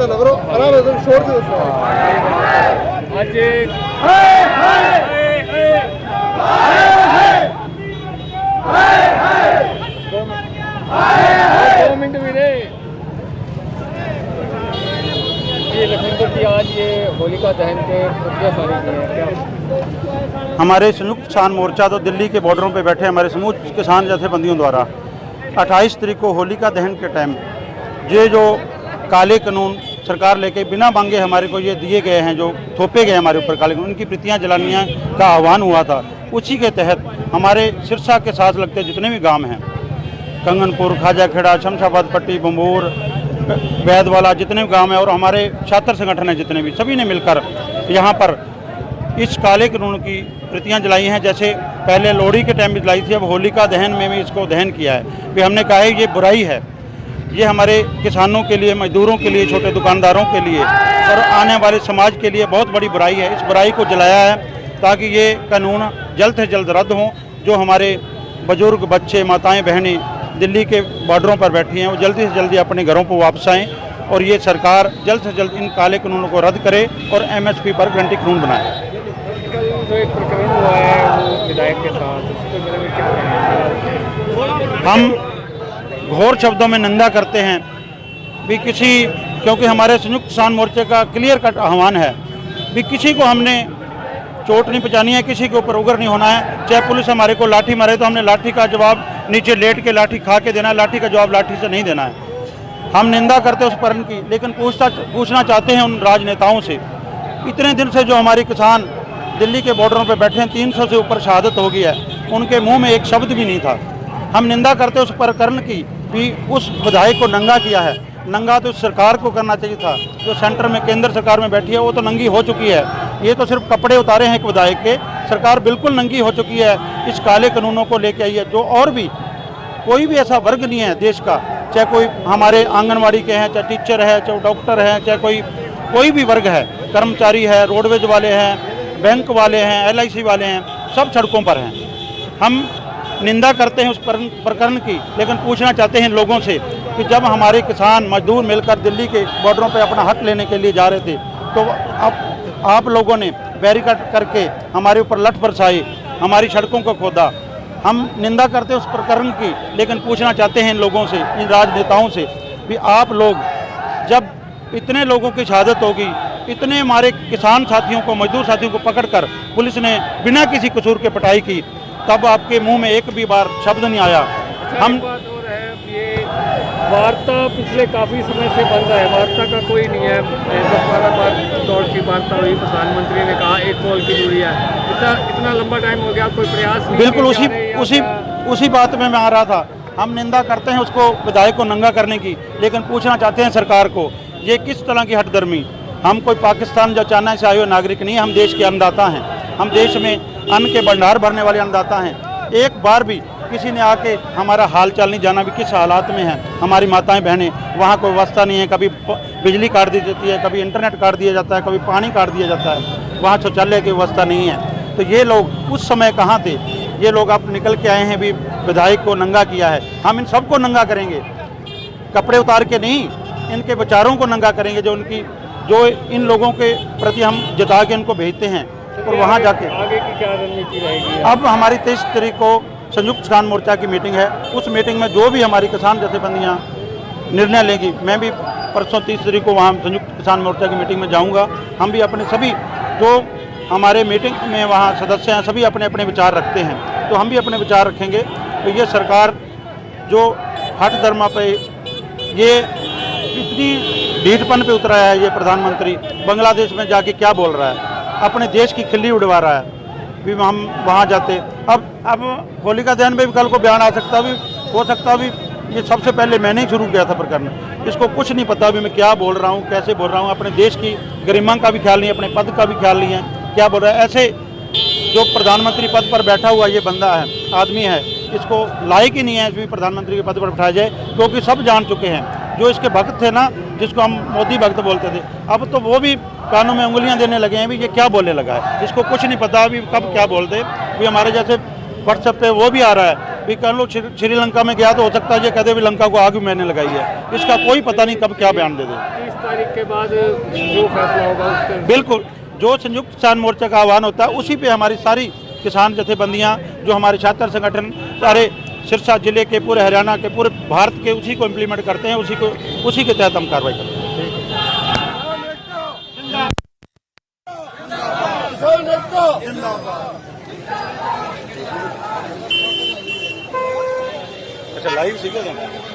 गुस्सा ना करो, आराम से शोर से दोस्तों। आज दो मिनट भी नहीं ये लखनपुर की आज ये होलिका दहन के क्या हमारे संयुक्त किसान मोर्चा तो दिल्ली के बॉर्डरों पे बैठे हमारे समूह किसान जथेबंदियों द्वारा 28 तारीख को होलिका दहन के टाइम ये जो काले कानून सरकार लेके बिना मांगे हमारे को ये दिए गए हैं, जो थोपे गए हमारे ऊपर काले कानून, उनकी प्रतियां जलाने का आह्वान हुआ था। उसी के तहत हमारे सिरसा के साथ लगते जितने भी गांव हैं, कंगनपुर, खाजाखेड़ा, शमशाबाद पट्टी, बम्बूर, वैदवाला, जितने भी गांव हैं और हमारे छात्र संगठन हैं जितने भी, सभी ने मिलकर यहाँ पर इस काले कानून की प्रतियां जलाई हैं। जैसे पहले लोहड़ी के टाइम में जलाई थी, अब होलिका दहन में भी इसको दहन किया है। भी हमने कहा है ये बुराई है, ये हमारे किसानों के लिए, मजदूरों के लिए, छोटे दुकानदारों के लिए और आने वाले समाज के लिए बहुत बड़ी बुराई है। इस बुराई को जलाया है ताकि ये कानून जल्द से जल्द रद्द हों। जो हमारे बुजुर्ग, बच्चे, माताएं, बहनें दिल्ली के बॉर्डरों पर बैठी हैं, वो जल्दी से जल्दी अपने घरों पर वापस आएँ और ये सरकार जल्द से जल्द इन काले कानूनों को रद्द करे और MSP पर गारंटी कानून बनाए। जो एक प्रकरण हुआ है वो विधायक के साथ, उसके बारे में क्या कहना है? हम घोर शब्दों में निंदा करते हैं भी किसी, क्योंकि हमारे संयुक्त किसान मोर्चे का क्लियर कट आह्वान है भी किसी को हमने चोट नहीं पहुँचानी है, किसी के ऊपर उग्र नहीं होना है। चाहे पुलिस हमारे को लाठी मारे तो हमने लाठी का जवाब नीचे लेट के लाठी खा के देना है, लाठी का जवाब लाठी से नहीं देना है। हम निंदा करते हैं उस परण की, लेकिन पूछना चाहते हैं उन राजनेताओं से, इतने दिन से जो हमारे किसान दिल्ली के बॉर्डरों पर बैठे हैं, 300 से ऊपर शहादत हो गई है, उनके मुंह में एक शब्द भी नहीं था। हम निंदा करते उस प्रकरण की भी, उस विधायक को नंगा किया है। नंगा तो सरकार को करना चाहिए था, जो सेंटर में केंद्र सरकार में बैठी है वो तो नंगी हो चुकी है। ये तो सिर्फ कपड़े उतारे हैं एक विधायक के, सरकार बिल्कुल नंगी हो चुकी है। इस काले कानूनों को लेके आई है। जो और भी कोई भी ऐसा वर्ग नहीं है देश का, चाहे कोई हमारे आंगनवाड़ी के हैं, चाहे टीचर है, चाहे डॉक्टर है, चाहे कोई भी वर्ग है, कर्मचारी है, रोडवेज वाले हैं, बैंक वाले हैं, LIC वाले हैं, सब सड़कों पर हैं। हम निंदा करते हैं उस प्रकरण की, लेकिन पूछना चाहते हैं लोगों से कि जब हमारे किसान मजदूर मिलकर दिल्ली के बॉर्डरों पर अपना हक लेने के लिए जा रहे थे, तो आप लोगों ने बैरिकेड करके हमारे ऊपर लठ बरसाई, हमारी सड़कों को खोदा। हम निंदा करते हैं उस प्रकरण की, लेकिन पूछना चाहते हैं इन लोगों से, इन राजनेताओं से भी आप लोग, जब इतने लोगों की शहादत होगी, इतने हमारे किसान साथियों को, मजदूर साथियों को पकड़कर पुलिस ने बिना किसी कसूर के पिटाई की, तब आपके मुंह में एक भी बार शब्द नहीं आया। हम बात और है, ये वार्ता पिछले काफ़ी समय से बंद है, वार्ता का कोई नहीं है। 10-12 बार दौड़ की वार्ता हुई, प्रधानमंत्री ने कहा 1 कॉल की दूरी है। इतना लंबा टाइम हो गया, कोई प्रयास नहीं। बिल्कुल उसी बात में मैं आ रहा था। हम निंदा करते हैं उसको, विधायक को नंगा करने की, लेकिन पूछना चाहते हैं सरकार को, ये किस तरह की हठधर्मी। हम कोई पाकिस्तान या चाइना से आए हुए नागरिक नहीं, हम देश के अन्नदाता हैं। हम देश में अन्न के भंडार भरने वाले अन्नदाता हैं। एक बार भी किसी ने आके हमारा हाल चाल नहीं जाना भी किस हालात में है हमारी माताएं बहनें। वहाँ कोई व्यवस्था नहीं है, कभी बिजली काट दी जाती है, कभी इंटरनेट काट दिया जाता है, कभी पानी काट दिया जाता है, वहाँ शौचालय की व्यवस्था नहीं है। तो ये लोग उस समय कहाँ थे? ये लोग अब निकल के आए हैं भी विधायक को नंगा किया है। हम इन सबको नंगा करेंगे, कपड़े उतार के नहीं, इनके विचारों को नंगा करेंगे, जो इन लोगों के प्रति हम जता के इनको भेजते हैं। और वहाँ जाके आगे की क्या रणनीति रहेगी? अब हमारी 23 तारीख को संयुक्त किसान मोर्चा की मीटिंग है। उस मीटिंग में जो भी हमारी किसान जथेबंदियाँ निर्णय लेगी, मैं भी परसों 30 तारीख को वहाँ संयुक्त किसान मोर्चा की मीटिंग में जाऊँगा। हम भी अपने सभी जो हमारे मीटिंग में वहाँ सदस्य हैं, सभी अपने अपने विचार रखते हैं, तो हम भी अपने विचार रखेंगे। तो ये सरकार जो हठ धर्म पे, ये इतनी ढीठपन पे उतरा है, ये प्रधानमंत्री बांग्लादेश में जाके क्या बोल रहा है, अपने देश की खिल्ली उड़वा रहा है भी हम वहाँ जाते। अब होलिका दहन में भी कल को बयान आ सकता, भी हो सकता भी ये सबसे पहले मैंने ही शुरू किया था प्रकरण। इसको कुछ नहीं पता भी मैं क्या बोल रहा हूँ, कैसे बोल रहा हूँ, अपने देश की गरिमा का भी ख्याल नहीं है, अपने पद का भी ख्याल नहीं है, क्या बोल रहा है। ऐसे जो प्रधानमंत्री पद पर बैठा हुआ ये बंदा है, आदमी है, इसको लायक ही नहीं है इसमें प्रधानमंत्री के पद पर बैठाया जाए, क्योंकि सब जान चुके हैं। जो इसके भक्त थे ना, जिसको हम मोदी भक्त बोलते थे, अब तो वो भी कानों में उंगलियां देने लगे हैं भी ये क्या बोलने लगा है, इसको कुछ नहीं पता अभी कब क्या बोल दे। भी हमारे जैसे व्हाट्सएप पे वो भी आ रहा है भी कल लोग श्रीलंका में गया तो हो सकता है ये कहते भी लंका को आग भी मैंने लगाई है। इसका कोई पता नहीं कब क्या बयान दे दे। 30 तारीख के बाद जो फैसला होगा उस पर बिल्कुल, जो संयुक्त किसान मोर्चा का आह्वान होता है उसी पे हमारी सारी किसान जथेबंदियां, जो हमारे छात्र संगठन सारे सिरसा जिले के, पूरे हरियाणा के, पूरे भारत के उसी को इम्प्लीमेंट करते हैं, उसी के तहत हम कार्रवाई करते हैं। किसान एकता जिंदाबाद। अच्छा, लाइव सीखे जिंदाबाद।